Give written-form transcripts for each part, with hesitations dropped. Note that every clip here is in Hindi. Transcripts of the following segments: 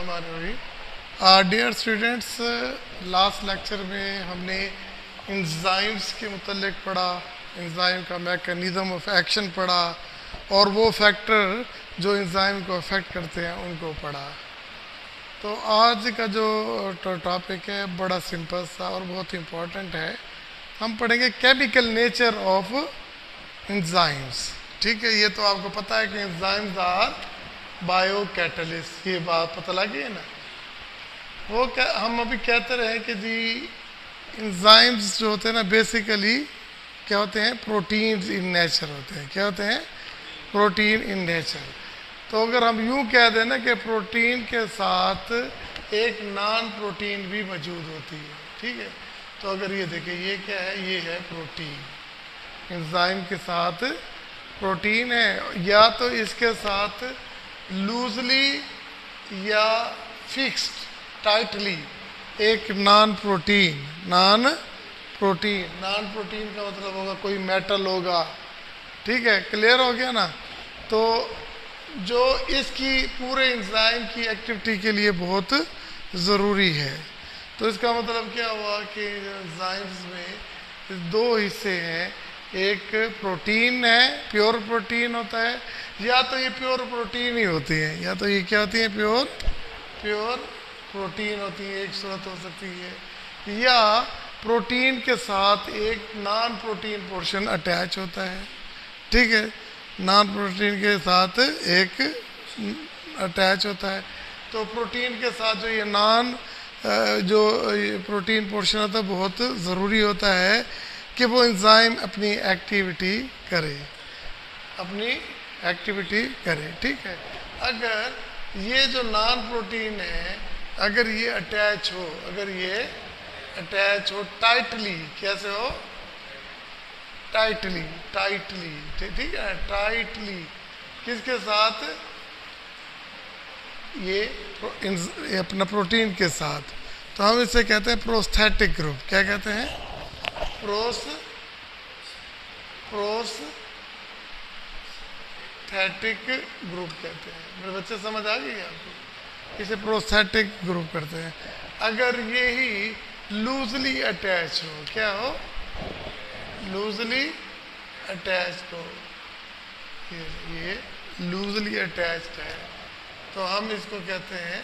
बिस्मिल्लाहिर्रहमानिर्रहीम। डियर स्टूडेंट्स, लास्ट लेक्चर में हमने एंजाइम्स के मुतल्लिक पढ़ा, एंजाइम का मैकेनिज़्म ऑफ एक्शन पढ़ा और वो फैक्टर जो एंजाइम को अफेक्ट करते हैं उनको पढ़ा। तो आज का जो टॉपिक है बड़ा सिंपल सा और बहुत इम्पोर्टेंट है। हम पढ़ेंगे केमिकल नेचर ऑफ एंजाइम्स। ठीक है, ये तो आपको पता है कि एंजाइम्स आर बायो कैटलिस्ट, ये बात पता लगी है ना। वो हम अभी कहते रहे कि जी एंजाइम्स जो होते हैं ना बेसिकली क्या होते हैं, प्रोटीन्स इन नेचर होते हैं। क्या होते हैं? Protein in nature. तो अगर हम यूं कह दें ना कि प्रोटीन के साथ एक नॉन प्रोटीन भी मौजूद होती है। ठीक है, तो अगर ये देखिए ये क्या है, ये है प्रोटीन। एंजाइम के साथ प्रोटीन है, या तो इसके साथ लूजली या फिक्स्ड टाइटली एक नॉन प्रोटीन का मतलब होगा कोई मेटल होगा। ठीक है, क्लियर हो गया ना। तो जो इसकी पूरे एंजाइम की एक्टिविटी के लिए बहुत ज़रूरी है। तो इसका मतलब क्या हुआ कि एंजाइम्स में दो हिस्से हैं, एक प्रोटीन है, प्योर प्रोटीन होता है, या तो ये प्योर प्रोटीन ही होती है, या तो ये क्या होती है, प्योर प्रोटीन होती है। एक सूरत हो सकती है, या प्रोटीन के साथ एक नॉन प्रोटीन पोर्शन अटैच होता है। ठीक है, नॉन प्रोटीन के साथ एक अटैच होता है। तो प्रोटीन के साथ जो ये जो प्रोटीन पोर्शन होता है बहुत ज़रूरी होता है कि वो एंजाइम अपनी एक्टिविटी करे। ठीक है, अगर ये जो नॉन प्रोटीन है अगर ये अटैच हो टाइटली, कैसे हो, टाइटली, ठीक है, टाइटली किसके साथ, ये अपना प्रोटीन के साथ। तो हम इसे कहते हैं प्रोस्थेटिक ग्रुप। क्या कहते हैं? प्रोस्थेटिक ग्रुप कहते हैं। मेरे बच्चे समझ आ गई आपको? इसे प्रोस्थेटिक ग्रुप करते हैं। अगर ये ही लूजली अटैच हो, क्या हो, लूजली अटैच्ड हो, ये लूजली अटैच्ड है, तो हम इसको कहते हैं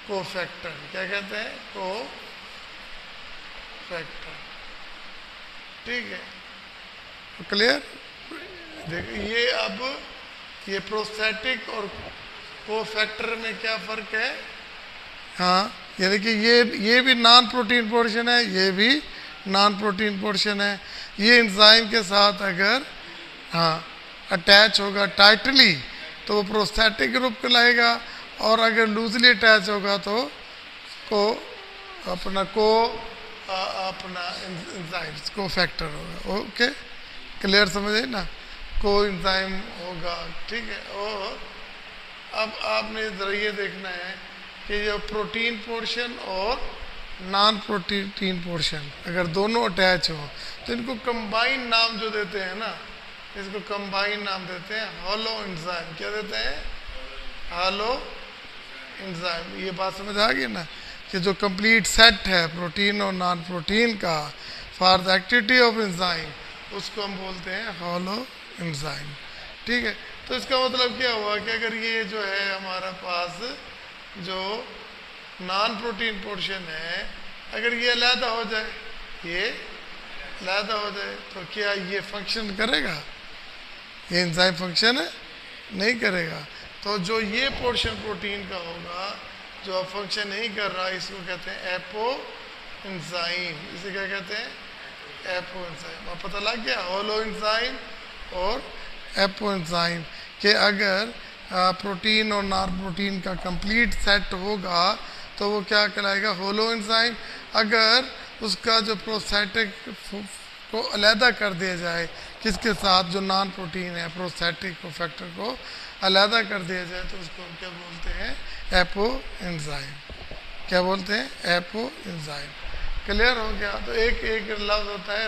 कोफैक्टर। क्या कहते हैं? कोफैक्टर। ठीक है, तो क्लियर? देखिए ये अब ये प्रोस्थेटिक और कोफैक्टर में क्या फ़र्क है? हाँ, यानी कि ये भी नॉन प्रोटीन पोर्शन है, ये भी नॉन प्रोटीन पोर्शन है। ये एंजाइम के साथ अगर अटैच होगा टाइटली तो वो प्रोस्थेटिक ग्रुप कहलाएगा, और अगर लूजली अटैच होगा तो अपना एंजाइम्स कोफैक्टर होगा। ओके, क्लियर समझे ना, को एंजाइम होगा। ठीक है, और अब आपने ज़रा ये देखना है कि जो प्रोटीन पोर्शन और नॉन प्रोटीन पोर्शन अगर दोनों अटैच हो तो इनको कंबाइन नाम जो देते हैं ना, इसको कंबाइन नाम देते हैं हॉलो एंजाइम। क्या देते हैं? Hollow enzyme. ये बात समझ आ गई ना कि जो कंप्लीट सेट है प्रोटीन और नॉन प्रोटीन का for the activity of enzyme, उसको हम बोलते हैं हॉलो एंजाइम। ठीक है, तो इसका मतलब क्या हुआ कि अगर ये जो है हमारा पास जो नॉन प्रोटीन पोर्शन है, अगर ये अलहदा हो जाए, तो क्या ये फंक्शन करेगा? ये एंजाइम फंक्शन नहीं करेगा। तो जो ये पोर्शन प्रोटीन का होगा जो अब फंक्शन नहीं कर रहा, इसको कहते हैं एपो एंजाइम। इसे क्या कहते हैं? Apo enzyme. अब पता लग गया होलो एंजाइम और एपो एंजाइम कि अगर प्रोटीन और नॉन प्रोटीन का कंप्लीट सेट होगा तो वो क्या कहलाएगा? Holo enzyme. अगर उसका जो प्रोस्थेटिक को अलहदा कर दिया जाए, किसके साथ, जो नॉन प्रोटीन है, प्रोस्थेटिक कोफैक्टर को अलहदा कर दिया जाए, तो उसको हम क्या बोलते हैं? Apo enzyme. क्या बोलते हैं? Apo enzyme. क्लियर हो गया? तो एक लफ्ज़ होता है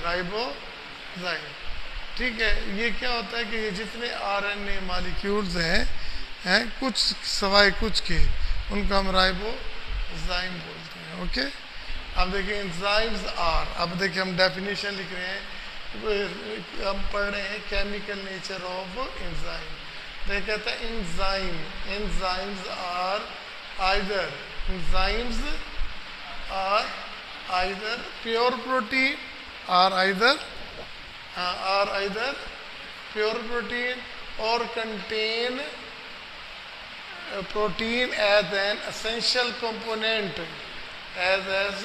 राइबोजाइम। ठीक है, ये क्या होता है कि ये जितने आरएनए मॉलिक्यूल्स हैं हैं, कुछ सवाए कुछ के, उनको हम राइबोजाइम बोलते हैं। ओके, अब देखिए एंजाइम्स आर, अब देखिए हम डेफिनेशन लिख रहे हैं, हम पढ़ रहे हैं केमिकल नेचर ऑफ एंजाइम। तो कहता है enzyme, enzymes are either, enzymes are either pure protein, are either pure protein और contain protein as an essential component, as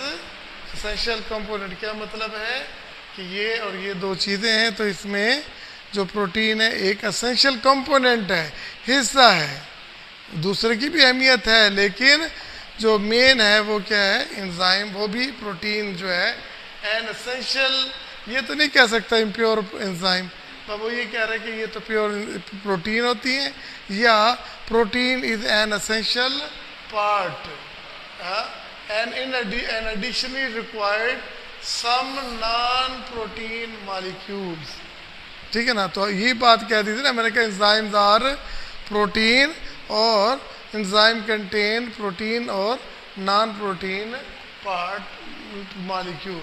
essential component। क्या मतलब है कि ये और ये दो चीज़ें हैं, तो इसमें जो प्रोटीन है एक एसेंशियल कंपोनेंट है, हिस्सा है, दूसरे की भी अहमियत है, लेकिन जो मेन है वो क्या है, एंजाइम, वो भी प्रोटीन जो है एन एसेंशियल, ये तो नहीं कह सकता इम्प्योर एंजाइम, तो वो ये कह रहे हैं कि ये तो प्योर प्रोटीन होती है, या protein is an essential part and an additionally required some non protein molecules. ठीक है ना, तो ये बात कह दी थी ना मैंने कहा एंजाइम्स आर प्रोटीन और एंजाइम कंटेन प्रोटीन और नॉन प्रोटीन पार्ट मॉलिक्यूल।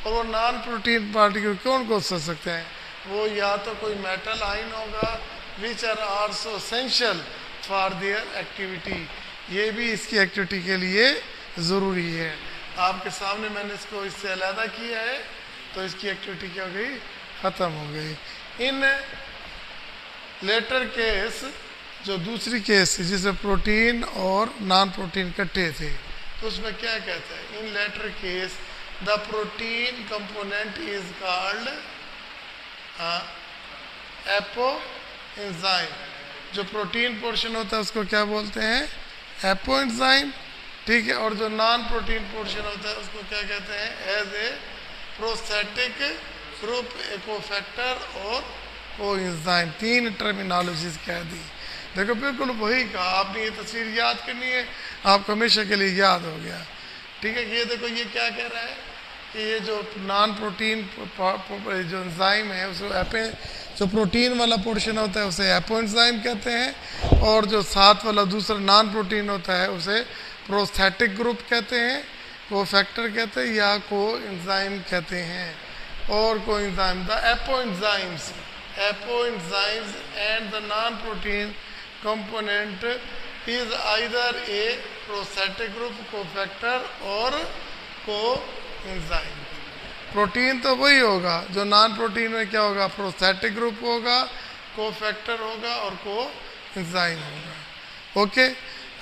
और वो नॉन प्रोटीन पार्टिकल कौन कौन से सकते हैं, वो या तो कोई मेटल आइन होगा which are also essential for their activity, ये भी इसकी एक्टिविटी के लिए ज़रूरी है। आपके सामने मैंने इसको इससे अलहदा किया है, तो इसकी एक्टिविटी क्या हो गई, ख़त्म हो गई। इन लेटर केस, जो दूसरी केस जिसमें प्रोटीन और नॉन प्रोटीन इकट्ठे थे, तो उसमें क्या कहता है, in latter case the protein component is called apo enzyme. जो प्रोटीन पोर्शन होता है उसको क्या बोलते हैं, एपो एंजाइम। ठीक है, और जो नॉन प्रोटीन पोर्शन होता है उसको क्या कहते हैं, एज ए प्रोस्थेटिक ग्रुप, एकोफैक्टर और कोएंजाइम। तीन टर्मिनोलॉजीज कह दी। देखो बिल्कुल वही कहा आपने, ये तस्वीर याद करनी है, आपको हमेशा के लिए याद हो गया। ठीक है, ये देखो ये क्या कह रहा है कि ये जो नॉन प्रोटीन जो एंजाइम है उसको जो प्रोटीन वाला पोर्शन होता है उसे एपो एंजाइम कहते हैं, और जो साथ वाला दूसरा नॉन प्रोटीन होता है उसे प्रोस्थेटिक ग्रुप कहते हैं, को फैक्टर कहते हैं, या को एंजाइम कहते हैं। और को enzyme, the apo enzymes and the non protein component is either A prosthetic group, को फैक्टर और को एंजाइम। प्रोटीन तो वही होगा, जो नॉन प्रोटीन में क्या होगा, प्रोस्थेटिक ग्रुप होगा, को फैक्टर होगा और को एंजाइम होगा। ओके,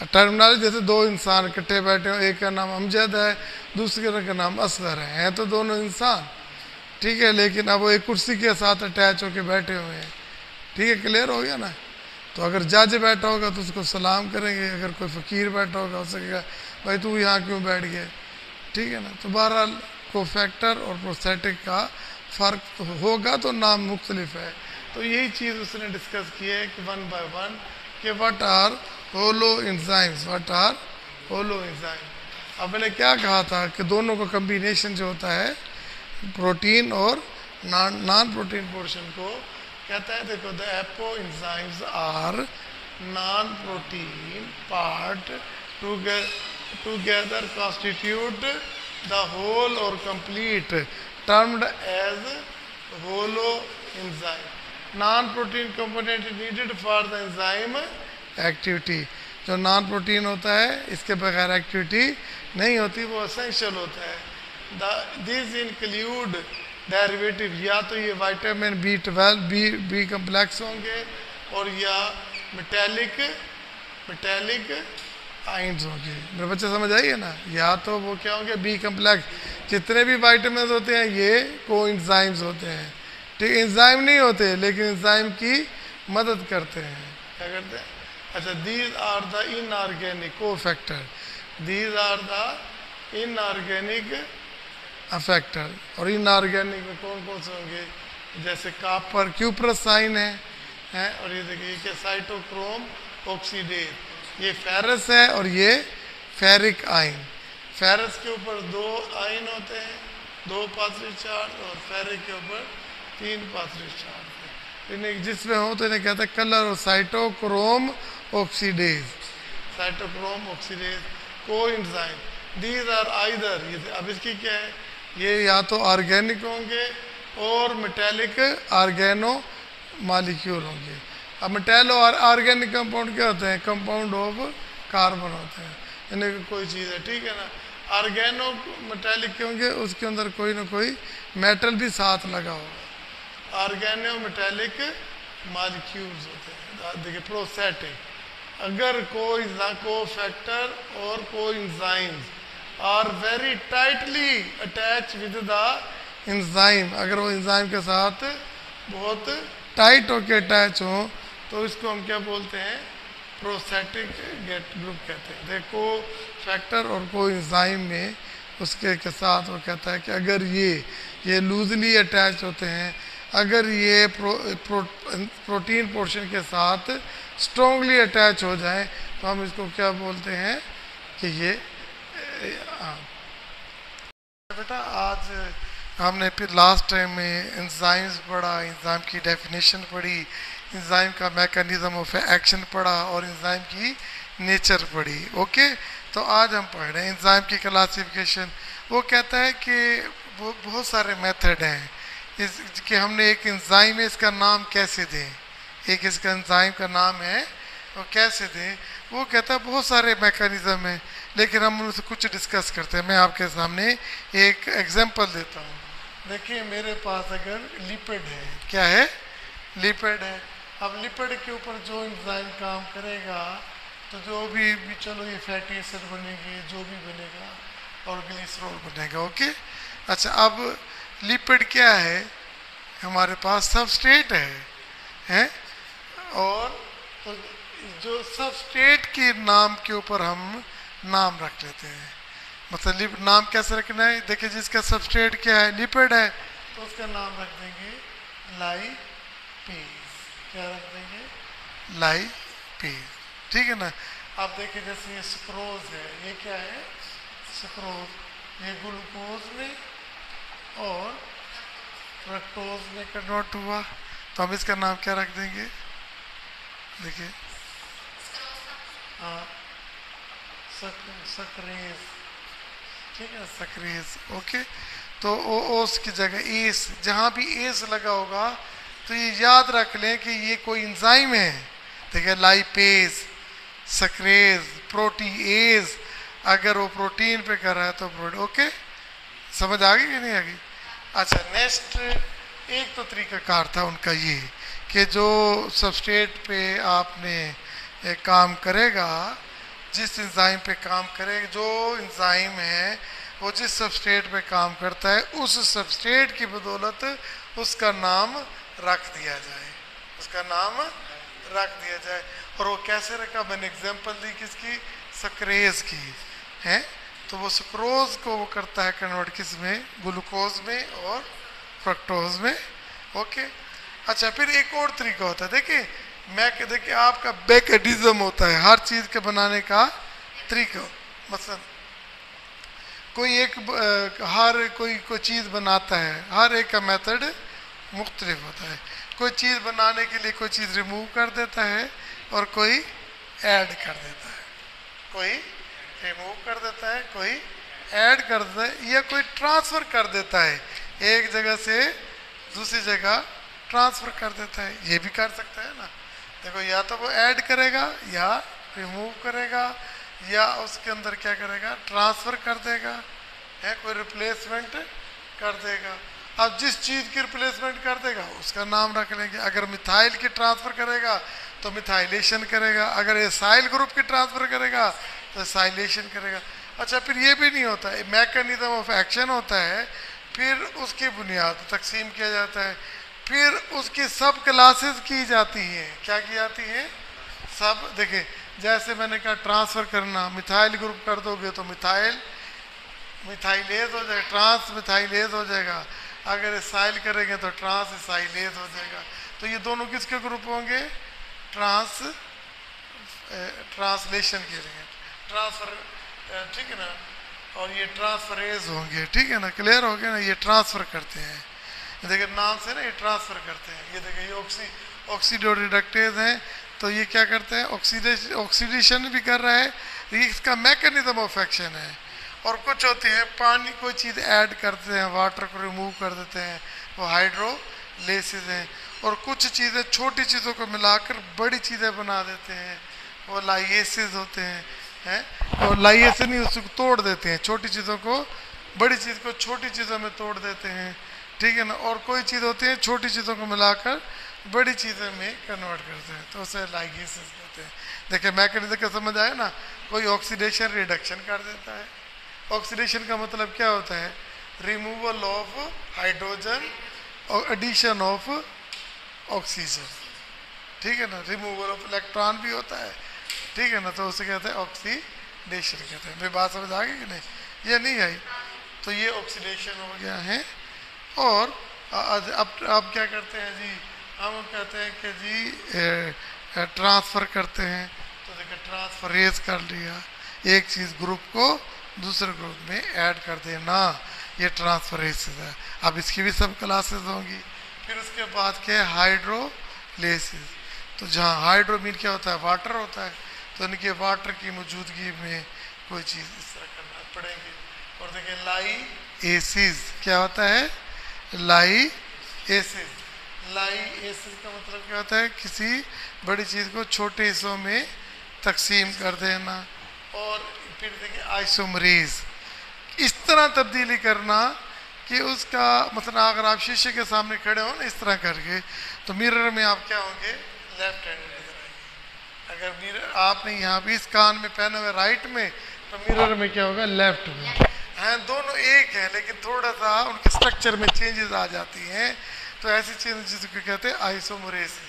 टर्मिनोलॉजी जैसे दो इंसान इकट्ठे बैठे हो, एक का नाम अमजद है, दूसरे का नाम असगर है तो दोनों इंसान। ठीक है, लेकिन अब वो एक कुर्सी के साथ अटैच होके बैठे हुए हैं। ठीक है, क्लियर हो गया ना। तो अगर जज बैठा होगा तो उसको सलाम करेंगे, अगर कोई फ़कीर बैठा होगा उससे कहेगा भाई तू यहाँ क्यों बैठ गया। ठीक है ना, तो बहरहाल को फैक्टर और प्रोस्थेटिक का फ़र्क तो होगा, तो नाम मुख्तलिफ है। तो यही चीज़ उसने डिस्कस की है कि वन बाय वन कि what are holoenzymes, what are holoenzyme. अब मैंने क्या कहा था कि दोनों का कम्बिनेशन जो होता है प्रोटीन और नॉन प्रोटीन पोर्शन को कहता है, देखो the apo enzymes are non protein part together constitute the whole और complete termed as holo enzyme. Non protein component needed for the enzyme activity. जो नॉन प्रोटीन होता है इसके बगैर एक्टिविटी नहीं होती, वो एसेंशियल होता है। दिस इंक्लूड डेरिवेटिव, या तो ये विटामिन B12 बी कम्प्लेक्स होंगे और या मेटेलिक आइंस होंगे। मेरे बच्चे समझ आइए ना, या तो वो क्या होंगे बी कम्प्लेक्स, जितने भी विटामिन होते हैं ये कोएंजाइम्स होते हैं। ठीक, एंजाइम नहीं होते लेकिन एंजाइम की मदद करते हैं। क्या करते हैं, अच्छा, these are the inorganic cofactor, these are the inorganic effector. और इनऑर्गेनिक में कौन कौन से होंगे, जैसे कापर क्यूप्रस साइन है और ये देखिए क्या साइटोक्रोम ऑक्सीडेज, ये फेरस है और ये फेरिक आइन। फेरस के ऊपर 2 आइन होते हैं, 2 पॉजिटिव चार्ज, और फेरिक के ऊपर 3 पॉजिटिव चार्ज। इन्हें जिसमें हो तो इन्हें कहते हैं कलर और साइटोक्रोम ऑक्सीडेज, साइटोक्रोम ऑक्सीडेज को एंजाइम, दीज आर आइदर, ये अब इसकी क्या है, ये या तो ऑर्गेनिक होंगे और मेटेलिक ऑर्गेनो मालिक्यूल होंगे। अब मेटेलो और ऑर्गेनिक कंपाउंड क्या होते हैं, कंपाउंड ऑफ कार्बन होते हैं, यानी कोई चीज़ है, ठीक है ना। ऑर्गेनो मेटेलिक के होंगे, उसके अंदर कोई ना कोई मेटल भी साथ लगा होगा। ऑर्गेनो मेटेलिक मालिक्यूल्स होते हैं। देखिए प्रोसेटिक, अगर कोई को-फैक्टर और coenzymes are very tightly attach with the enzyme, अगर वो एंजाइम के साथ बहुत टाइट होके अटैच हो तो इसको हम क्या बोलते हैं, प्रोसेटिक गेट ग्रुप कहते हैं। देखो फैक्टर और को एंजाइम में उसके के साथ वो कहता है कि अगर ये लूजली अटैच होते हैं, अगर ये प्रोटीन पोर्शन के साथ स्ट्रॉन्गली अटैच हो जाए तो हम इसको क्या बोलते हैं कि ये बेटा आज हमने फिर लास्ट टाइम में एंजाइम्स पढ़ा, एंजाइम की डेफिनेशन पढ़ी, एंजाइम का मैकेनिज्म ऑफ एक्शन पढ़ा और एंजाइम की नेचर पढ़ी। ओके, तो आज हम पढ़ रहे हैं एंजाइम की क्लासिफिकेशन। वो कहता है कि वो बहुत सारे मेथड हैं इस कि हमने एक एंजाइम है इसका नाम कैसे दें, एक इसका एंजाइम का नाम है वो कैसे दें। वो कहता है बहुत सारे मैकेनिज्म हैं, लेकिन हम उनसे कुछ डिस्कस करते हैं। मैं आपके सामने एक एग्जांपल देता हूँ। देखिए मेरे पास अगर लिपिड है, क्या है, लिपिड है। अब लिपिड के ऊपर जो एंजाइम काम करेगा तो जो भी चलो ये फैटी एसिड बनेगी, जो भी बनेगा और ग्लिसरॉल बनेगा। ओके, अच्छा अब लिपिड क्या है, हमारे पास सबस्ट्रेट है और तो जो सबस्ट्रेट के नाम के ऊपर हम नाम रख लेते हैं। मतलब नाम कैसे रखना है, देखिए जिसका सबस्ट्रेट क्या है, लिपिड है, तो उसका नाम रख देंगे लाइपेज। क्या रख देंगे, लाइपेज, ठीक है ना। आप देखिए जैसे ये सुक्रोज है, ये क्या है, सुक्रोज, ये ग्लूकोज में और फ्रक्टोज में कन्वर्ट हुआ, तो हम इसका नाम क्या रख देंगे, देखिए हाँ सक्रेज, ठीक है, सक्रेज। ओके, तो ओस की जगह एस, जहाँ भी एस लगा होगा तो ये याद रख लें कि ये कोई एंजाइम है। देखिए लाइपेज, सक्रेज, प्रोटीएज, अगर वो प्रोटीन पे कर रहा है तो प्रोटीन। ओके, समझ आ गई कि नहीं आ गई। अच्छा नेक्स्ट एक तो तरीकाकार था उनका ये कि जो सबस्ट्रेट पे आपने एक काम करेगा, जिस एंजाइम पे काम करेगा, जो एंजाइम है वो जिस सबस्ट्रेट पे काम करता है उस सबस्ट्रेट की बदौलत उसका नाम रख दिया जाए, उसका नाम रख दिया जाए। और वो कैसे रखा, मैंने एग्जांपल दी किसकी, सक्रेज की है, तो वो सुक्रोज को वो करता है कन्वर्ट किस में, ग्लूकोज में और फ्रक्टोज में। ओके, अच्छा फिर एक और तरीका होता है, देखिए आपका मैकेनिज्म होता है हर चीज़ के बनाने का तरीका। मतलब कोई एक हर कोई चीज़ बनाता है, हर एक का मेथड मुख्तलिफ होता है। कोई चीज़ बनाने के लिए कोई चीज़ रिमूव कर देता है और कोई ऐड कर देता है, कोई रिमूव कर देता है, कोई ऐड कर देता है, या कोई ट्रांसफ़र कर देता है, एक जगह से दूसरी जगह ट्रांसफ़र कर देता है, ये भी कर सकता है ना। देखो या तो वो ऐड करेगा या रिमूव करेगा या उसके अंदर क्या करेगा, ट्रांसफ़र कर देगा, है कोई रिप्लेसमेंट कर देगा। अब जिस चीज़ की रिप्लेसमेंट कर देगा उसका नाम रख लेंगे। अगर मिथाइल की ट्रांसफ़र करेगा तो मिथाइलेशन करेगा, अगर एसाइल ग्रुप की ट्रांसफ़र करेगा तो एसाइलेशन करेगा। अच्छा फिर ये भी नहीं होता है, मैकेनिज्म ऑफ एक्शन होता है, फिर उसकी बुनियाद तकसीम किया जाता है, फिर उसकी सब क्लासेस की जाती हैं। क्या की जाती हैं, सब। देखिए जैसे मैंने कहा ट्रांसफ़र करना, मिथाइल ग्रुप कर दोगे तो मिथाइलेज हो जाएगा, ट्रांस मिथाइलेज हो जाएगा। अगर एसाइल करेंगे तो ट्रांस एसाइलेज हो जाएगा। तो ये दोनों किसके ग्रुप होंगे, ट्रांसलेशन के लिए ट्रांसफ़र, ठीक है ना। और ये ट्रांसफरेज होंगे, ठीक है ना, क्लियर हो गया ना। ये ट्रांसफ़र करते हैं, देखिए नाम से ना ये ट्रांसफ़र करते हैं। ये देखिए ये ऑक्सीडोरिडक्टेज हैं, तो ये क्या करते हैं, ऑक्सीडेशन भी कर रहा है, ये इसका मैकेनिज्म ऑफ एक्शन है। और कुछ होते हैं पानी कोई चीज़ ऐड करते हैं, वाटर को रिमूव कर देते हैं, वो हाइड्रोलेसिस हैं। और कुछ चीज़ें छोटी चीज़ों को मिलाकर बड़ी चीज़ें बना देते हैं, वो लाइएसिस होते हैं। और लाइएसिस नहीं, उसको तोड़ देते हैं, छोटी चीज़ों को बड़ी चीज़ को छोटी चीज़ों में तोड़ देते हैं, ठीक है ना। और कोई चीज़ होती है छोटी चीज़ों को मिलाकर बड़ी चीज़ों में कन्वर्ट करते हैं, तो उसे लाइगेसिस कहते हैं। देखिए मैकेनिज्म का समझ आया ना, कोई ऑक्सीडेशन रिडक्शन कर देता है। ऑक्सीडेशन का मतलब क्या होता है, रिमूवल ऑफ हाइड्रोजन और एडिशन ऑफ ऑक्सीजन, ठीक है ना। रिमूवल ऑफ इलेक्ट्रॉन भी होता है, ठीक है ना, तो उसे कहते हैं ऑक्सीडेशन कहते हैं। मेरी बात समझ आ गई कि नहीं, ये नहीं आई, तो ये ऑक्सीडेशन हो गया है। और अब क्या करते हैं जी, हम कहते हैं कि जी ट्रांसफ़र करते हैं, तो देखिए ट्रांसफरेज कर लिया, एक चीज़ ग्रुप को दूसरे ग्रुप में ऐड कर देना, ये ट्रांसफरेज है। अब इसकी भी सब क्लासेस होंगी। फिर उसके बाद क्या है, हाइड्रोलेसिस। तो जहाँ हाइड्रो मीन क्या होता है, वाटर होता है, तो इनके वाटर की मौजूदगी में कोई चीज़ इस तरह करना पड़ेगी। और देखिए लाइएसिस क्या होता है, लाइएसिस। लाइएसिस का मतलब क्या होता है, किसी बड़ी चीज़ को छोटे हिस्सों में तकसीम कर देना। और फिर देखिए आइसोमरेज, इस तरह तब्दीली करना कि उसका मतलब अगर आप शीशे के सामने खड़े हो ना इस तरह करके, तो मिरर में आप क्या होंगे, लेफ्ट हैंड में नजर आएंगे। अगर मिरर आपने यहाँ भी इस कान में पहना हुआ राइट में, तो मिरर में क्या होगा, लेफ्ट में हैं। दोनों एक है लेकिन थोड़ा सा उनके स्ट्रक्चर में चेंजेस आ जाती हैं, तो ऐसी चेंजेस को कहते हैं आइसोमरेसिस,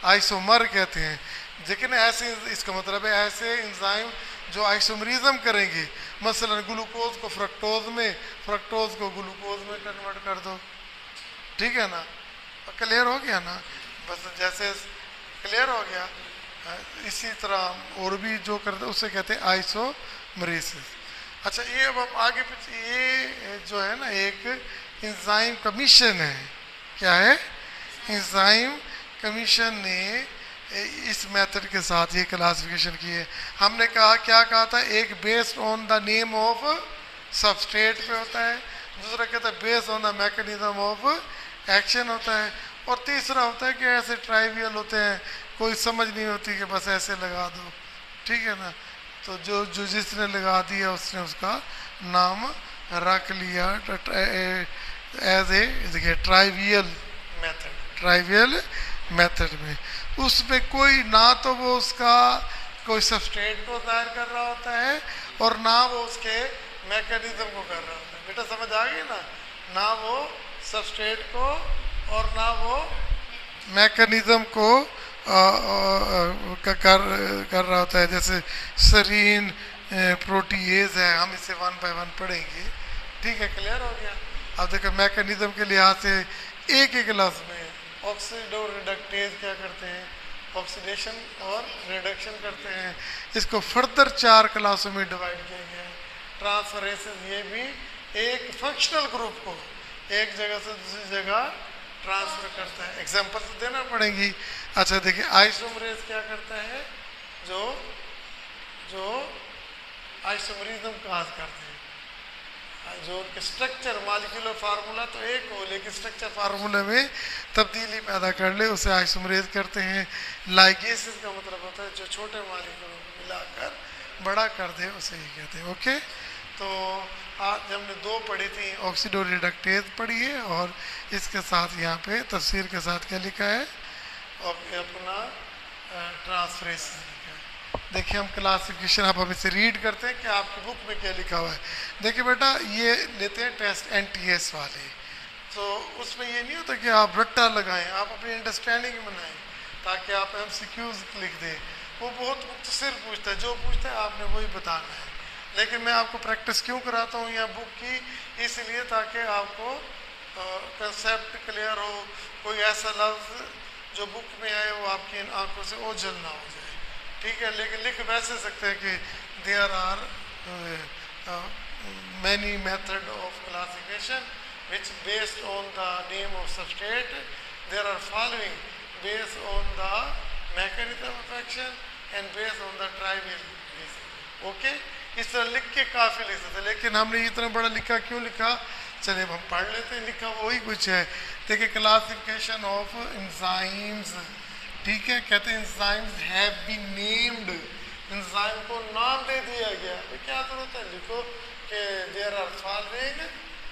आइसोमर कहते हैं। लेकिन ऐसे इसका मतलब है ऐसे एंजाइम जो आइसोमरिज्म करेंगे, मसलन ग्लूकोज को फ्रक्टोज में, फ्रक्टोज को ग्लूकोज में कन्वर्ट कर दो, ठीक है ना। क्लियर हो गया ना, बस जैसे क्लियर हो गया, इसी तरह और भी जो करते उसे कहते हैं आइसोमरेसिस। अच्छा ये अब हम आगे पीछे, ये जो है ना एक एंजाइम कमीशन है, क्या है, एंजाइम कमीशन ने इस मेथड के साथ ये क्लासिफिकेशन की है। हमने कहा क्या कहा था, एक based on the name of substrate पे होता है, दूसरा कहता है based on the mechanism of action होता है, और तीसरा होता है कि ऐसे ट्राइवियल होते हैं, कोई समझ नहीं होती कि बस ऐसे लगा दो, ठीक है ना। तो जो जो जिसने लगा दिया उसने उसका नाम रख लिया एज ए देखिए ट्राइवियल मेथड, ट्राइवियल मेथड में उसमें कोई ना तो वो उसका कोई सबस्ट्रेट को जाहिर कर रहा होता है और ना वो उसके मैकेनिज्म को कर रहा होता है। बेटा समझ आ गई ना, ना वो सबस्ट्रेट को और ना वो मैकेनिज्म को कर रहा होता है। जैसे सरीन प्रोटीएज है, हम इसे वन बाय वन पढ़ेंगे, ठीक है, क्लियर हो गया। अब देखो मैकेनिज्म के लिहाज से एक ही क्लास में ऑक्सीड और रिडक्टेज क्या करते हैं, ऑक्सीडेशन और रिडक्शन करते हैं। इसको फर्दर 4 क्लासों में डिवाइड किया गया है। ट्रांसफरेंसेस ये भी एक फंक्शनल ग्रुप को एक जगह से दूसरी जगह ट्रांसफर करता है। एग्जांपल तो देना पड़ेगी। अच्छा देखिए आइसोमरेज क्या करता है, जो जो आइसोमरिज्म काज करते हैं, जो उनके स्ट्रक्चर मॉलिक्यूलर फार्मूला तो एक हो लेकिन स्ट्रक्चर फार्मूला में तब्दीली पैदा कर ले, उसे आइसोमरेज करते हैं। लाइगेसिस का मतलब होता है जो छोटे मॉलिक्यूलों को मिलाकर बड़ा कर दे, उसे ही कहते हैं। ओके, तो आज हमने 2 पढ़ी थी, ऑक्सीडो रिडक्टेज पढ़ी है और इसके साथ यहाँ पे तफसीर के साथ क्या लिखा है, और अपना ट्रांसफरेंस लिखा है। देखिए हम क्लासिफिकेशन आप हम इसे रीड करते हैं कि आपकी बुक में क्या लिखा हुआ है। देखिए बेटा ये लेते हैं टेस्ट एनटीएस वाले, तो उसमें ये नहीं होता कि आप रट्टा लगाएं, आप अपनी अंडरस्टैंडिंग बनाएं ताकि आप एमसीक्यूज लिख दें। वो बहुत मुख्तसर पूछता है, जो पूछता है आपने वही बताना है। लेकिन मैं आपको प्रैक्टिस क्यों कराता हूँ यहाँ बुक की, इसलिए ताकि आपको कंसेप्ट क्लियर हो, कोई ऐसा लफ्ज़ जो बुक में आए वो आपकी इन आंखों से ओझल ना हो जाए, ठीक है। लेकिन लिख वैसे सकते हैं कि there are many method of classification which based on the name of substrate, there are following based on the mechanism of action and based on the trivial reason. Okay, इस तरह लिख के काफी लिख सकते, लेकिन हमने इतना बड़ा लिखा, क्यों लिखा? चलिए हम पढ़ लेते हैं. लिखा वही कुछ है. देखिए, क्लासिफिकेशन ऑफ एंजाइम्स. ठीक है, कहते हैं enzymes have been named. Enzyme को नाम दे दिया गया. तो क्या जरूरत है? लिखो कि there are following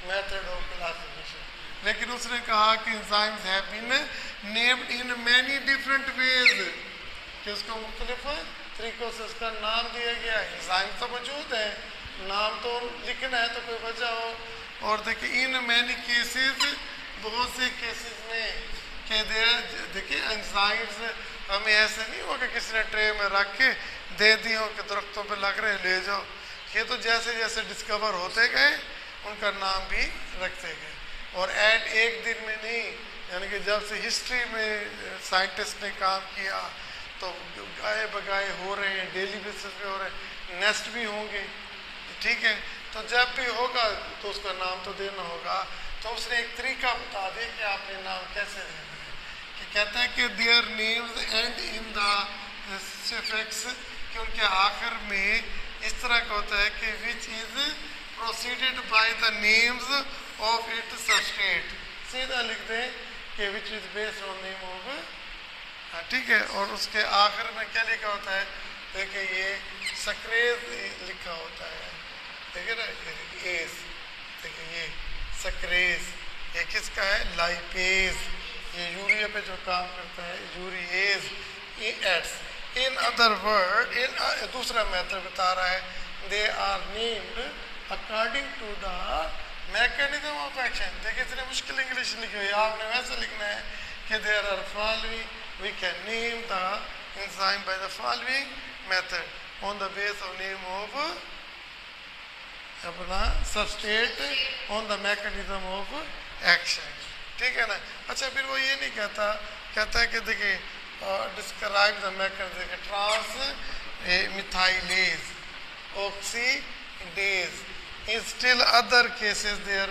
method of classification. लेकिन उसने कहा कि enzymes have been named in many different ways, कि उसको मुख्तलिफ तरीकों से उसका नाम दिया गया. एंजाइम तो मौजूद है, नाम तो लिखना है तो कोई वजह हो. और देखिए, इन मैनी केसेस, बहुत से केसेस में कह दिया. देखिए, एंजाइम्स हमें ऐसे नहीं हुआ कि किसी ने ट्रे में रख के दे दी हो कि दरख्तों पे लग रहे हैं ले जाओ. ये तो जैसे जैसे डिस्कवर होते गए उनका नाम भी रखते गए. और एक दिन में नहीं, यानी कि जब से हिस्ट्री में साइंटिस्ट ने काम किया तो गाये बगाए हो रहे हैं, डेली बेसिस पे हो रहे हैं, नेस्ट भी होंगे. ठीक है, तो जब भी होगा तो उसका नाम तो देना होगा. तो उसने एक तरीका बता दिया कि आपने नाम कैसे देना है. कि कहता है कि their names and in the suffix, कि उनके आखिर में इस तरह का होता है कि which is proceeded by the names of it substrate. सीधा लिख दें कि which is based on name of. ठीक है, और उसके आखिर में क्या लिखा होता है? देखिए, ये सक्रेज लिखा होता है. देखिए ना, एज. देखिए, ये सक्रेज, ये किसका है? लाइपेज. ये यूरिया पे जो काम करता है, यूरिएज. एड्स. इन अदर वर्ड, इन दूसरा मेथड बता रहा है, they are named according to the mechanism of action. देखिए, इतनी मुश्किल इंग्लिश लिखी हुई है, आपने वैसे लिखना है कि there are following, we can name the enzyme by the following method on the base of name of अपना substrate on the mechanism of action. ठीक है ना. अच्छा, फिर वो ये नहीं कहता, कहता है कि देखिए describe the mechanism. Transmethylase, oxidase. In still other cases their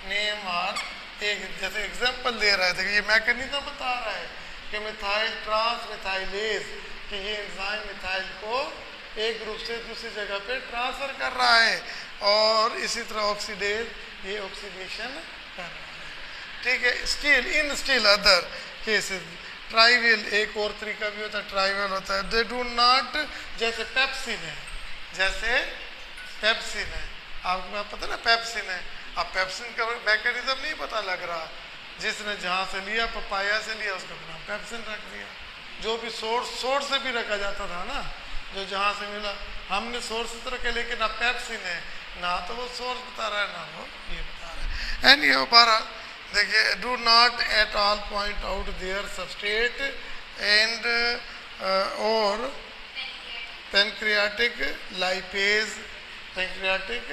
name are. एक जैसे एग्जांपल दे रहा है, देखिए ये मैकेनिज्म बता रहा है कि मिथाइल ट्रांस मिथाइलेज, कि ये एंजाइम मिथाइल को एक ग्रुप से दूसरी जगह पे ट्रांसफर कर रहा है. और इसी तरह ऑक्सीडेज, ये ऑक्सीडेशन कर रहा है. ठीक है. Still in still other cases trivial, एक और तरीका भी होता है, ट्राइवियल होता है. दे डू नॉट, जैसे पेप्सिन है, जैसे पेप्सिन है, आपको पता ना पेप्सिन है. अब पेप्सिन का मैकेनिज्म नहीं पता लग रहा. जिसने जहाँ से लिया, पपाया से लिया, उसका नाम पेप्सिन रख दिया. जो भी सोर्स से भी रखा जाता था ना, जो जहाँ से मिला, हमने सोर्स इस तरह के, लेकिन अब पेप्सिन है ना, तो वो सोर्स बता रहा है ना वो ये बता रहा है. एंड ये बारह देखिए, do not at all point out their substrate and और pancreatic lipase, pancreatic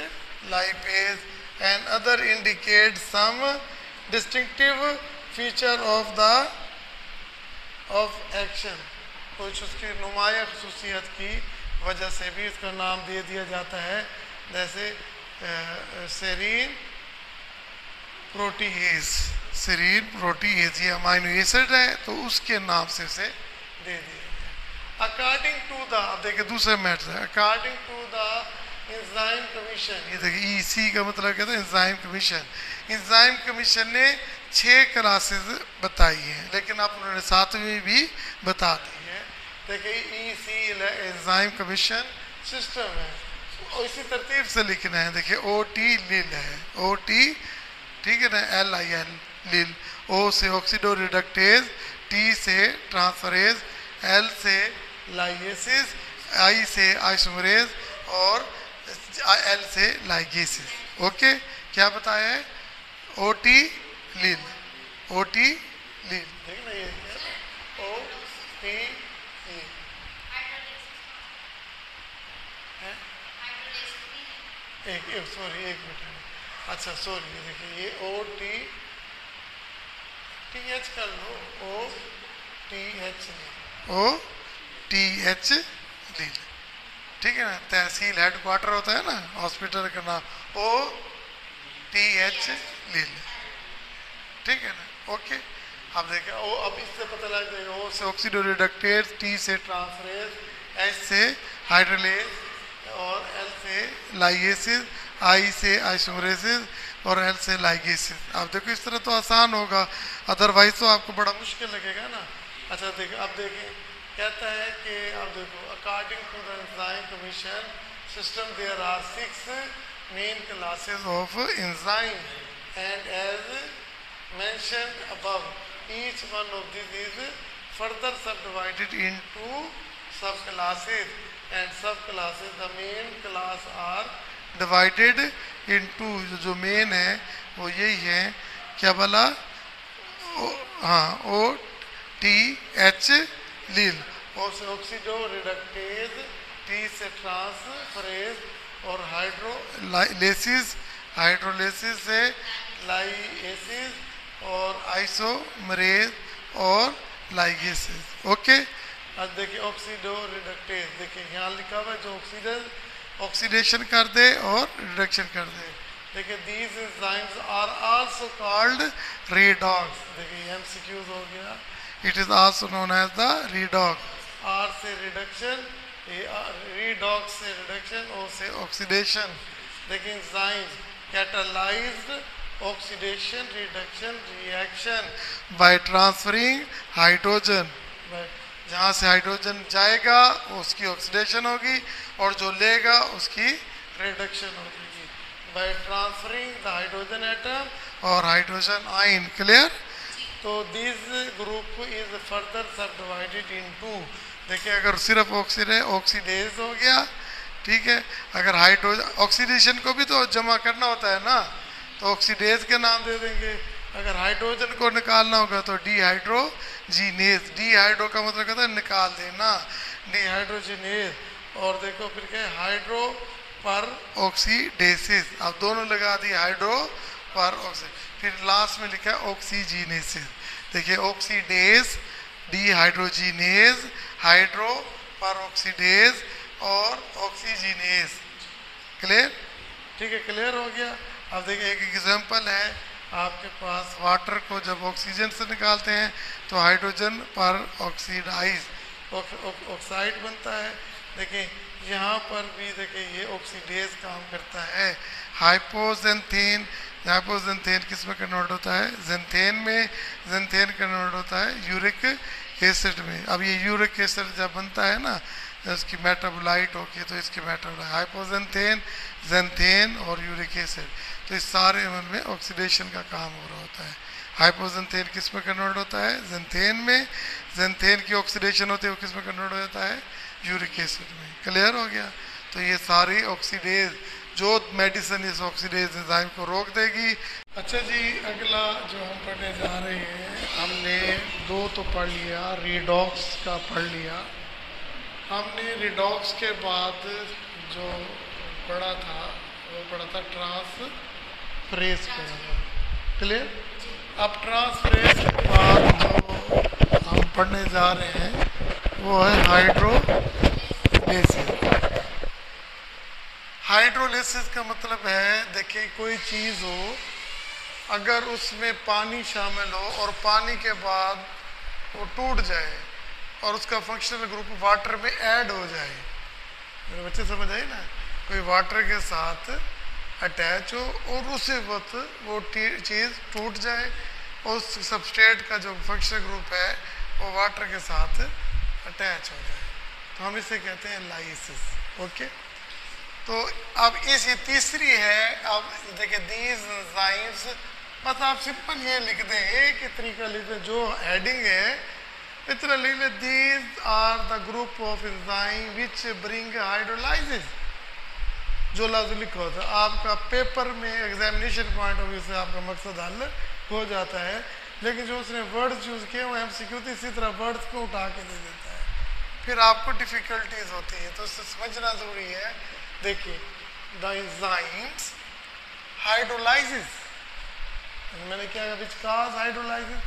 lipase and other indicate some distinctive feature of action. कुछ उसकी नुमाया खसूसियत की वजह से भी इसका नाम दे दिया जाता है. जैसे सेरीन प्रोटीएज, सेरीन प्रोटीएज ये अमाइनो एसिड है, तो उसके नाम से उसे दे दिया गया. अकॉर्डिंग टू द, देखिए दूसरे मैटर है, according to the enzyme commission. ये देखिए ईसी का मतलब कहते हैं एंजाइम कमीशन. एंजाइम कमीशन ने 6 क्लासेस बताई हैं, लेकिन आप उन्होंने 7वीं भी बता दी है. देखिए ईसी एंजाइम कमीशन सिस्टम है, और इसी तरतीब से लिखना है. देखिए ओटी लिल है, ओटी, ठीक है ना, LIL लिल. ओ से ऑक्सीडो रिडक्टेज, टी से ट्रांसफरेज, एल से लाइगेसिस, आई से आइसोमरेज और एल से लाइगेसिस. ओके, क्या बताया है? ओटी लील, ओटी लील. ठीक ना, ये ओ टी ई एक सॉरी, एक मिनट. अच्छा सॉरी, ये देखिए ये ओ टी एच कर लो, O T H, O T H लील. ठीक है ना. तहसील हेडक्वार्टर होता है ना हॉस्पिटल का नाम, OTH लील. ठीक है ना. ओके, अब देखिए ओ, अब इससे पता लग जाएगा, O से ऑक्सीडोरिडक्टेज, T से ट्रांसफरेज, H से हाइड्रोलेज और L से लाइगेसिस, I से आइसोमरेसिस और L से लाइगेसिस। अब देखो इस तरह तो आसान होगा, अदरवाइज तो आपको बड़ा मुश्किल लगेगा ना। अच्छा देखिए अब देखिए कहता है कि अब देखो according to the enzyme commission system there are 6 main classes of enzyme and as mentioned above, each one of these is further subdivided into subclasses and subclasses. The main class are divided into, जो main है वो यही है, क्या बोला, हाँ O T H लील, O से ऑक्सीडोरिडक्टेज, T से ट्रांसफरेज और हाइड्रोलेसिस, हाइड्रोलेसिस से लाइएसिस और आइसोमरेज और लाइगेसिस। ओके, अब देखिए ऑक्सीडोरिडक्टेज, देखिए यहाँ लिखा हुआ है जो ऑक्सीडेशन कर दे और रिडक्शन कर दे। देखिए these enzymes are also called redox, देखिए एमसीक्यूज हो गया, it is also known as the redox. R से रिडक्शन, रेडॉक्स से रिडक्शन, ओ से ऑक्सीडेशन। देखिए enzymes catalysed oxidation reduction reaction by transferring hydrogen, जहाँ से हाइड्रोजन जाएगा उसकी ऑक्सीडेशन होगी और जो लेगा उसकी रिडक्शन होगी by transferring the hydrogen atom और हाइड्रोजन आयन। क्लियर? तो this group is further subdivided into, देखिए अगर सिर्फ ऑक्सीडेज हो गया, ठीक है, अगर हाइड्रोजन ऑक्सीडेशन को भी तो जमा करना होता है ना, तो ऑक्सीडेज के नाम दे देंगे। अगर हाइड्रोजन को निकालना होगा तो डिहाइड्रोजिनेज, डिहाइड्रो का मतलब कहता है निकाल देना, डिहाइड्रोजिनेज। और देखो फिर क्या, हाइड्रो पर ऑक्सीडेसिस, अब दोनों लगा दी, हाइड्रो पर ऑक्सी, फिर लास्ट में लिखा है ऑक्सीजिनेसिस। देखिए ऑक्सीडेज, डिहाइड्रोजिनेज, हाइड्रो पर ऑक्सीडेज और ऑक्सीजिनेज। क्लियर? ठीक है, क्लियर हो गया। अब देखिए एक एग्जांपल है, आपके पास वाटर को जब ऑक्सीजन से निकालते हैं तो हाइड्रोजन पर ऑक्साइड बनता है। देखिए यहाँ पर भी देखिए ये ऑक्सीडेज काम करता है। हाइपोजेंथेन, हाइपोजेंथेन किस में कन्वर्ट होता है, जेंथेन में, जेंथेन कन्वर्ट होता है यूरिक एसिड में। अब ये यूरिक एसिड जब बनता है ना, इसकी मेटाबोलाइट होगी तो इसकी मेटाबोलाइट हाइपोजेंथेन, जेंथेन और यूरिक एसिड, तो इस सारे में ऑक्सीडेशन का काम हो रहा होता है। हाइपोजेंथेन किस में कन्वर्ट होता है, जेंथेन में, जेंथेन की ऑक्सीडेशन होती है वो किस में कन्वर्ट हो जाता है, यूरिक एसिड में। क्लियर हो गया? तो ये सारी ऑक्सीडेज, जो मेडिसिन इस ऑक्सीडेज एंजाइम को रोक देगी। अच्छा जी, अगला जो हम पढ़ने जा रहे हैं, हमने दो तो पढ़ लिया, रिडॉक्स का पढ़ लिया हमने, रिडॉक्स के बाद जो पढ़ा था वो पढ़ा था ट्रांसफरेज पढ़ा था। क्लियर? अब ट्रांसफरेज के बाद जो हम पढ़ने जा रहे हैं वो है हाइड्रोलेसिस। हाइड्रोलेसिस का मतलब है, देखिए कोई चीज़ हो, अगर उसमें पानी शामिल हो और पानी के बाद वो टूट जाए और उसका फंक्शनल ग्रुप वाटर में ऐड हो जाए, मेरे बच्चे समझ आए ना, कोई वाटर के साथ अटैच हो और उसी वक्त वो चीज़ टूट जाए और उस सबस्ट्रेट का जो फंक्शनल ग्रुप है वो वाटर के साथ अटैच हो जाए, तो हम इसे कहते हैं लाइसिस। ओके, तो अब इसी तीसरी है, अब देखिए दीज एंजाइम्स, बस आप सिंपल ये लिख दें, एक ही तरीका लिख दें, जो हेडिंग है इतना लिख लें, these are the group of enzyme which bring hydrolysis. जो लफ्ज लिखा होता है आपका पेपर में एग्जामिनेशन पॉइंट ऑफ व्यू से आपका मकसद हल हो जाता है, लेकिन जो उसने वर्ड्स यूज किए वो एमसीक्यू तो इसी तरह वर्ड्स को उठा के दे देता है, फिर आपको डिफिकल्टीज होती है, तो उससे समझना जरूरी है। देखिए द एंजाइम्स हाइड्रोलाइसिस, मैंने क्या विच काज हाइड्रोलाइसिस,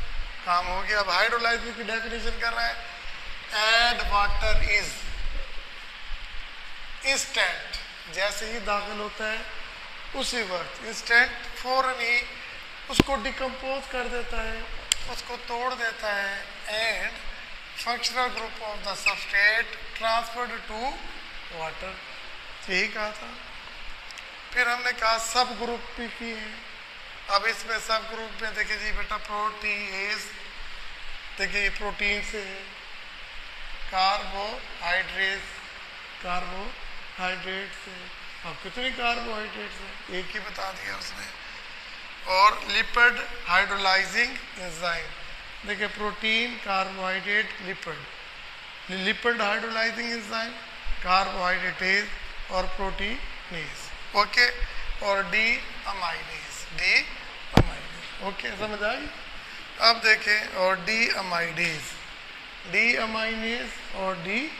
काम हो गया। अब हाइड्रोलाइसिस की डेफिनेशन कर रहा है, एड वाटर इज इंस्टेंट, जैसे ही दाखिल होता है उसी वक्त इंस्टेंट फौरन ही उसको डिकम्पोज कर देता है, उसको तोड़ देता है and functional group of the substrate transferred to water, यही कहा था। फिर हमने कहा सब ग्रुप भी किए हैं। अब इसमें सब ग्रुप में देखिए जी बेटा प्रोटीएज, देखिए ये प्रोटीन से है, कार्बोहाइड्रेट, कार्बोहाइड्रेट से, अब कितनी कार्बोहाइड्रेट है एक ही बता दिया उसने, और लिपिड हाइड्रोलाइजिंग एंजाइम, देखिए protein carbohydrate lipid, lipid hydrolysing enzyme carbohydratase और प्रोटीनेज, ओके, और डी अमाइडेज, ओके समझ आई। अब देखें और डी अमाइडेज और डी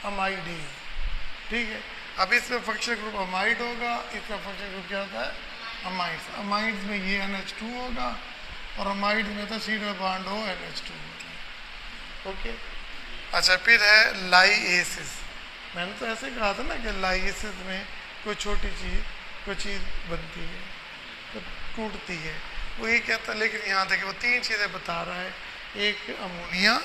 अमाइडेज, ठीक है। अब इसमें फंक्शनल ग्रुप अमाइड होगा, इसका फंक्शनल ग्रुप क्या होता है अमाइड्स, अमाइड्स में ये NH2 होगा और अमाइड्स में तो C डबल बॉन्ड हो NH2 होता है, ओके। अच्छा फिर है लाइएसिस, मैंने तो ऐसे कहा था ना कि लाइएसिस में कोई छोटी चीज़ कोई चीज़ बनती है तो टूटती है, वो ये कहता है। लेकिन यहाँ देखिए वो तीन चीज़ें बता रहा है, एक अमोनिया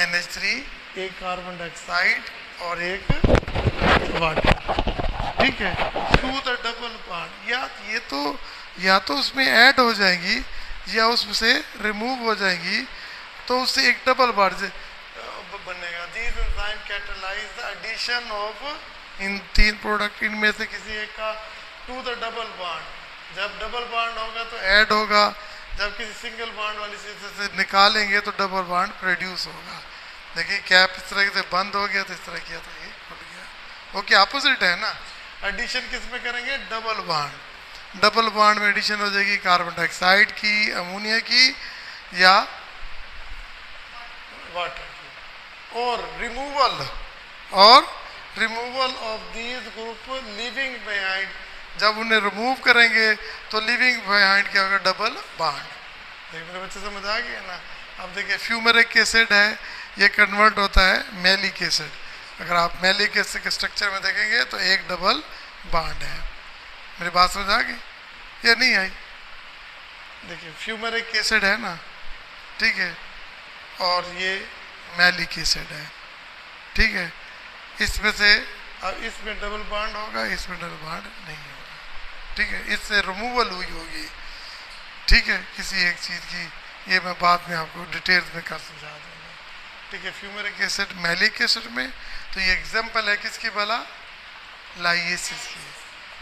NH3, एक कार्बन डाइऑक्साइड और एक वाटर, ठीक है, टू द डबल बॉन्ड, या तो उसमें ऐड हो जाएंगी या उसमें से रिमूव हो जाएंगी, तो उससे एक डबल बॉन्ड बनेगा। These enzyme catalyse the addition of, इन तीन प्रोडक्ट इनमें से किसी एक का टू द डबल बॉन्ड, जब डबल बॉन्ड होगा तो ऐड होगा, जब किसी सिंगल बॉन्ड वाली चीज से निकालेंगे तो डबल बॉन्ड प्रोड्यूस होगा। देखिए कैप इस तरह से बंद हो गया तो इस तरह किया तो ये खुल गया, ओके, अपोजिट है ना। एडिशन किस में करेंगे डबल बॉन्ड, डबल बॉन्ड में एडिशन हो जाएगी कार्बन डाइऑक्साइड की, अमोनिया की या वाटर की, और removal of these group living behind, जब उन्हें रिमूव करेंगे तो लिविंग बिहाइंड क्या होगा डबल बॉन्ड। देखिए मेरे बच्चे समझ आ गया ना। अब देखिए फ्यूमेरिक एसिड है, ये कन्वर्ट होता है मैलिक एसिड, अगर आप मैलिक एसिड के स्ट्रक्चर में देखेंगे तो एक डबल बॉन्ड है। मेरी बात समझ आ गई या नहीं आई? देखिए फ्यूमेरिक एसिड है ना, ठीक है, और ये मैलिक एसिड है, ठीक है, इसमें से अब इसमें डबल बॉन्ड होगा, इसमें डबल बॉन्ड नहीं होगा, ठीक है, इससे रिमूवल हुई होगी, ठीक है, किसी एक चीज़ की, ये मैं बाद में आपको डिटेल्स में कर समझा दूंगा, ठीक है। फ्यूमेरिक एसिड मैलिक एसिड में, तो ये एग्जाम्पल है किसकी भला, लाइएसिस की।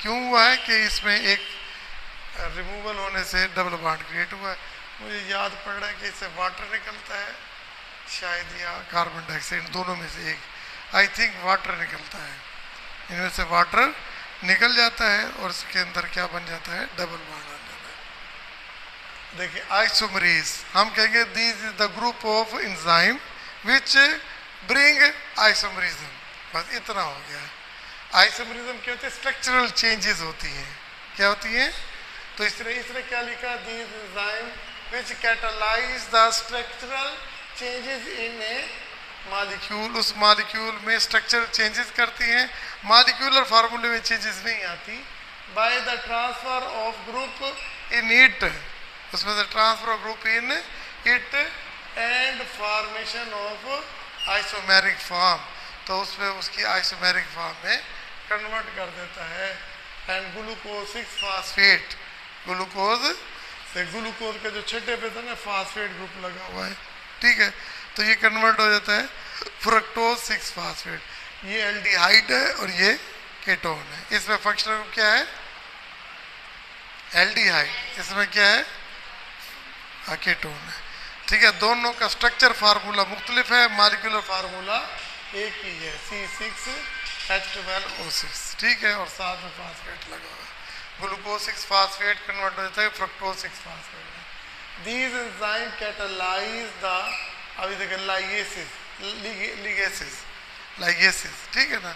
क्यों हुआ है कि इसमें एक रिमूवल होने से डबल बॉन्ड क्रिएट हुआ है। मुझे याद पड़ रहा है कि इससे वाटर निकलता है शायद, या कार्बन डाइऑक्साइड, दोनों में से एक, आई थिंक वाटर निकलता है, इनमें से वाटर निकल जाता है और इसके अंदर क्या बन जाता है डबल बॉन्ड बन जाता है। देखिए आइसोमरेज, हम कहेंगे this is the group of enzyme which bring isomerism, बस इतना हो गया। आइसोमरिज्म क्या होती है, स्ट्रक्चरल चेंजेस होती हैं, क्या होती हैं, तो इसने क्या लिखा, this enzyme which catalyse the structural changes in A molecule, उस मॉलिक्यूल में स्ट्रक्चरल चेंजेस करती हैं, मॉलिक्यूलर फार्मूले में चेंजेस नहीं आती, by the transfer of group in it, उसमें से transfer of group in it and formation of isomeric form, तो उसमें उसकी आइसोमेरिक फॉर्म में कन्वर्ट कर देता है। एंड ग्लूकोज 6 फास्फेट, ग्लूकोज से ग्लूकोज के जो छठे पे था ना फास्फेट ग्रुप लगा हुआ है, ठीक है, तो ये कन्वर्ट हो जाता है फ्रक्टोज 6 फास्फेट, ये एल्डिहाइड है और ये केटोन है। इसमें फंक्शनल ग्रुप क्या है एल्डिहाइड, इसमें क्या है केटोन है, ठीक है। दोनों का स्ट्रक्चर फार्मूला मुख्तलिफ है, मॉलिक्यूलर फार्मूला एक ही है, C6H12O6, ठीक है, और साथ में फास्फेट लगा हुआ है। ग्लूकोज 6 फास्फेट कन्वर्ट हो जाता है फ्रक्टोज 6 फास्फेट में। दीज एंजाइम कैटलाइज द, अभी देखिए लाइगेसिस, ठीक है ना।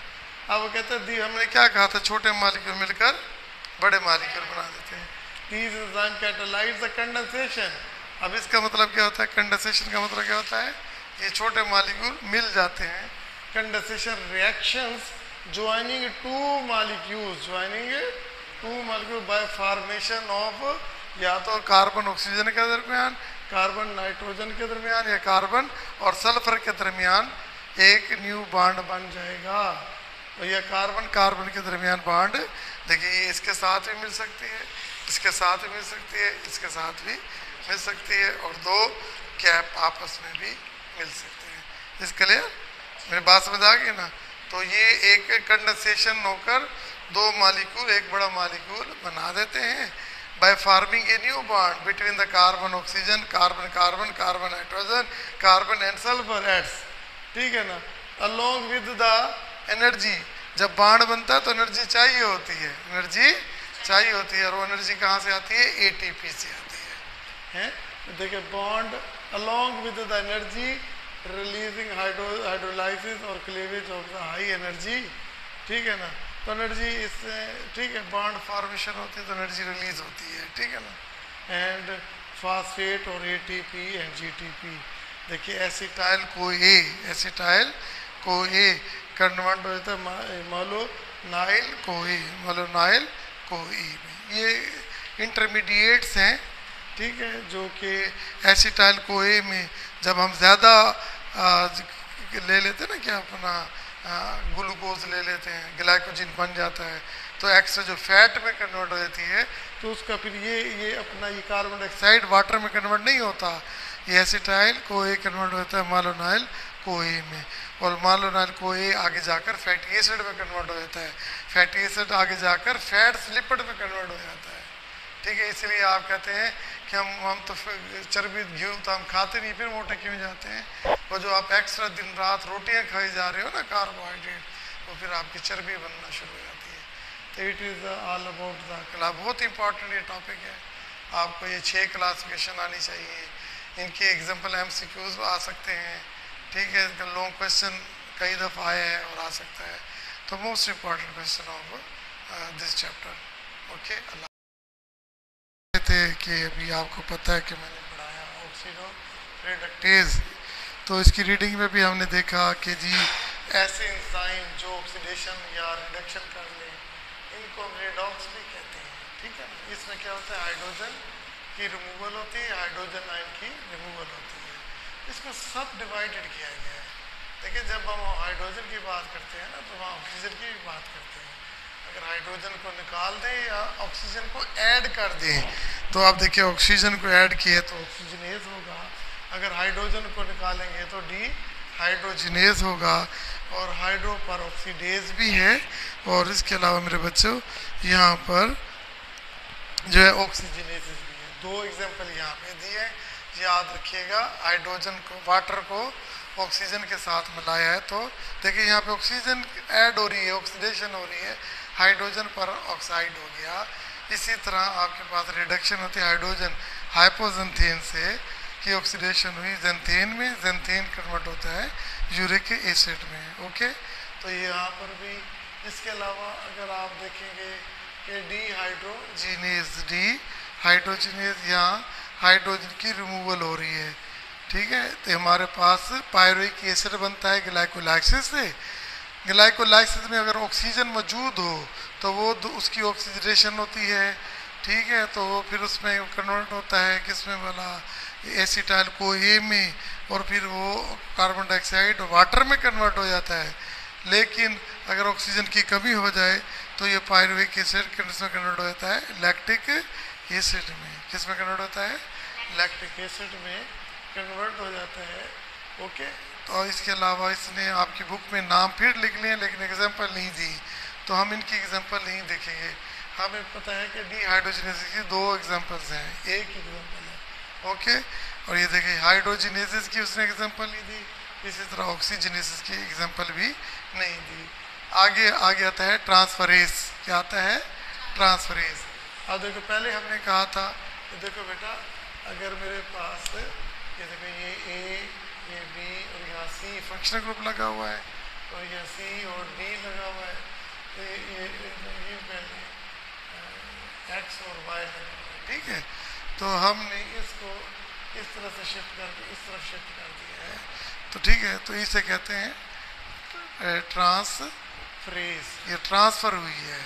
अब वो कहते हैं हमने क्या कहा था, छोटे मॉलिक्यूल मिलकर बड़े मॉलिक्यूल बना देते हैं। These enzyme catalyse the condensation, अब इसका मतलब क्या होता है, कंडेंसेशन का मतलब क्या होता है, ये छोटे मॉलिक्यूल मिल जाते हैं, condensation reactions joining two molecules bye formation of या तो कार्बन ऑक्सीजन के दरमियान कार्बन नाइट्रोजन के दरमियान या कार्बन और सल्फर के दरमियान एक न्यू बॉन्ड बन जाएगा। तो यह कार्बन कार्बन के दरमियान बॉन्ड देखिए, ये इसके साथ भी मिल सकती है, इसके साथ भी मिल सकती है, इसके साथ भी मिल सकती है, और दो कैप आपस में भी मिल सकते हैं। इस क्लियर? मेरी बात समझ आ गई ना? तो ये एक कंडेंसेशन होकर दो मॉलिक्यूल एक बड़ा मॉलिक्यूल बना देते हैं by forming a new bond between the carbon oxygen, carbon carbon, carbon nitrogen, carbon and sulfur adds, ठीक है ना, along with the energy। जब बॉन्ड बनता है तो एनर्जी चाहिए होती है, एनर्जी चाहिए होती है, और वो एनर्जी कहाँ से आती है? एटीपी से आती है। देखिए bond along with the energy releasing hydrolysis और cleavage of the high energy, ठीक है ना, तो एनर्जी इससे, ठीक है, बॉन्ड फॉर्मेशन होती है तो एनर्जी रिलीज होती है, ठीक है ना। एंड फास्फेट और एटीपी एंड जीटीपी, देखिए एसिटाइल को ए कन्वर्ट हो जाता है मालोनाइल को ई में। ये इंटरमीडिएट्स हैं, ठीक है, जो कि एसिटाइल को ए में जब हम ज़्यादा ले लेते हैं ना, क्या अपना ग्लूकोज ले लेते हैं, ग्लाइकोजन बन जाता है, तो एक्स्ट्रा जो फैट में कन्वर्ट हो जाती है, तो उसका फिर ये अपना ये कार्बन डाइऑक्साइड वाटर में कन्वर्ट नहीं होता, ये एसिटाइल को ए कन्वर्ट होता है मालोनाइल को ए में, और मालोनाइल को ए आगे जाकर फैटी एसिड में कन्वर्ट हो जाता है, फैटी एसिड आगे जाकर फैट्स लिपिड में कन्वर्ट हो जाता है, ठीक है। इसलिए आप कहते हैं कि हम तो चर्बी घी तो हम खाते नहीं, फिर मोटे क्यों जाते हैं? वो जो आप एक्स्ट्रा दिन रात रोटियां खाई जा रहे हो ना, कार्बोहाइड्रेट, वो फिर आपकी चर्बी बनना शुरू हो जाती है। तो it is all about the class. बहुत इंपॉर्टेंट ये टॉपिक है, आपको ये 6 क्लासिफिकेशन आनी चाहिए, इनके एग्जाम्पल MCQs आ सकते हैं, ठीक है, लॉन्ग क्वेश्चन कई दफ़ा आया है और आ सकता है। तो most important question of this chapter. Okay, अल्लाह थे कि अभी आपको पता है कि मैंने पढ़ाया ऑक्सीडो रिडक्टेज, तो इसकी रीडिंग में भी हमने देखा कि जी ऐसे एंजाइम जो ऑक्सीडेशन या रिडक्शन कर ले, इनको हम रेडॉक्स भी कहते हैं, ठीक है ना। इसमें क्या होता है? हाइड्रोजन की रिमूवल होती है, हाइड्रोजन आयन की रिमूवल होती है, इसको सब डिवाइडेड किया गया है। देखिए जब हम हाइड्रोजन की बात करते हैं ना, तो वहाँ ऑक्सीजन की भी बात करते हैं। अगर हाइड्रोजन को निकाल दें या ऑक्सीजन को ऐड कर दें, तो आप देखिए ऑक्सीजन को ऐड किए तो ऑक्सीजनेज होगा, अगर हाइड्रोजन को निकालेंगे तो डी हाइड्रोजनेज होगा, और हाइड्रो पर ऑक्सीडेज भी है, और इसके अलावा मेरे बच्चों यहाँ पर जो है ऑक्सीजनेज भी है। 2 एग्जाम्पल यहाँ पे दिए, याद रखिएगा। हाइड्रोजन को, वाटर को ऑक्सीजन के साथ मिलाया है, तो देखिए यहाँ पे ऑक्सीजन ऐड हो रही है, ऑक्सीडेशन हो रही है, हाइड्रोजन पर ऑक्साइड हो गया। इसी तरह आपके पास रिडक्शन होती है हाइड्रोजन हाइपोजेंथेन से, कि ऑक्सीडेशन हुई जेंथेन में, जेंथेन कन्वर्ट होता है यूरिक एसिड में। ओके, तो यहाँ पर भी, इसके अलावा अगर आप देखेंगे कि डी हाइड्रोजिनेज यहाँ हाइड्रोजन की रिमूवल हो रही है, ठीक है। तो हमारे पास पायरुविक एसिड बनता है ग्लाइकोलाइसिस से, ग्लाइकोलाइसिस में अगर ऑक्सीजन मौजूद हो तो वो उसकी ऑक्सीडेशन होती है, ठीक है, तो वो फिर उसमें कन्वर्ट होता है किसमें वाला एसिटाइल को ए में, और फिर वो कार्बन डाइऑक्साइड वाटर में कन्वर्ट हो जाता है। लेकिन अगर ऑक्सीजन की कमी हो जाए तो ये पायरुविक एसिड किसमें कन्वर्ट हो जाता है? लैक्टिक एसिड में। किसमें कन्वर्ट होता है? लैक्टिक एसिड में कन्वर्ट हो जाता है। ओके, तो इसके अलावा इसने आपकी बुक में नाम फिर लिख लिए, लेकिन एग्जाम्पल नहीं दी, तो हम इनकी एग्जाम्पल नहीं देखेंगे। हमें पता है कि डीहाइड्रोजिनेसिस की 2 एग्जाम्पल्स हैं, एक एग्जाम्पल है। ओके, और ये देखिए हाइड्रोजिनेसिस की उसने एग्जाम्पल नहीं दी, इसी तरह ऑक्सीजनेसिस की एग्जाम्पल भी नहीं दी। आगे आता है ट्रांसफरेज। क्या आता है? ट्रांसफरेज। अब देखो पहले हमने कहा था कि देखो बेटा, अगर मेरे पास ये देखो ये ए, ये बी और यहाँ सी फंक्शनल ग्रुप लगा हुआ है, और यहाँ सी और डी लगा हुआ है, तो ये पहले एक्स और वाई लगा हुआ है, ठीक है। तो हमने इसको इस तरह से शिफ्ट करके इस तरफ शिफ्ट कर दिया है, तो ठीक है, तो इसे कहते हैं ट्रांसफरेज। ये ट्रांसफर हुई है,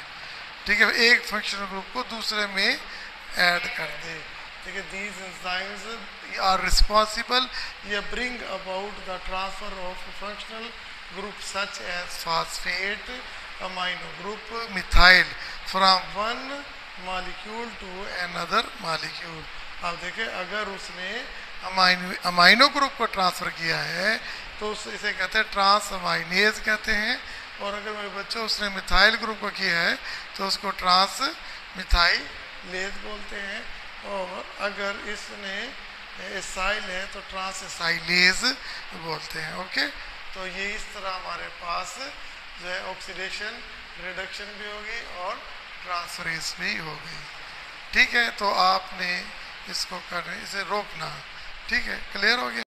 ठीक है, एक फंक्शनल ग्रुप को दूसरे में ऐड कर दे, तो देखिए these enzymes are responsible, ये bring about the transfer of functional group such as phosphate amino group methyl from one molecule to another molecule। अब देखिए अगर उसने अमाइनो ग्रुप को ट्रांसफर किया है तो इसे कहते हैं ट्रांस अमाइनेज कहते हैं, और अगर मेरे बच्चों उसने मिथाइल ग्रुप को किया है तो उसको ट्रांस मिथाइलेज बोलते हैं, और अगर इसने एसाइल है तो ट्रांस एसाइलेज बोलते हैं। ओके, तो ये इस तरह हमारे पास जो है ऑक्सीडेशन रिडक्शन भी होगी और ट्रांसफरेज भी होगी। ठीक है, तो आपने इसको करने इसे रोकना। ठीक है, क्लियर हो गया।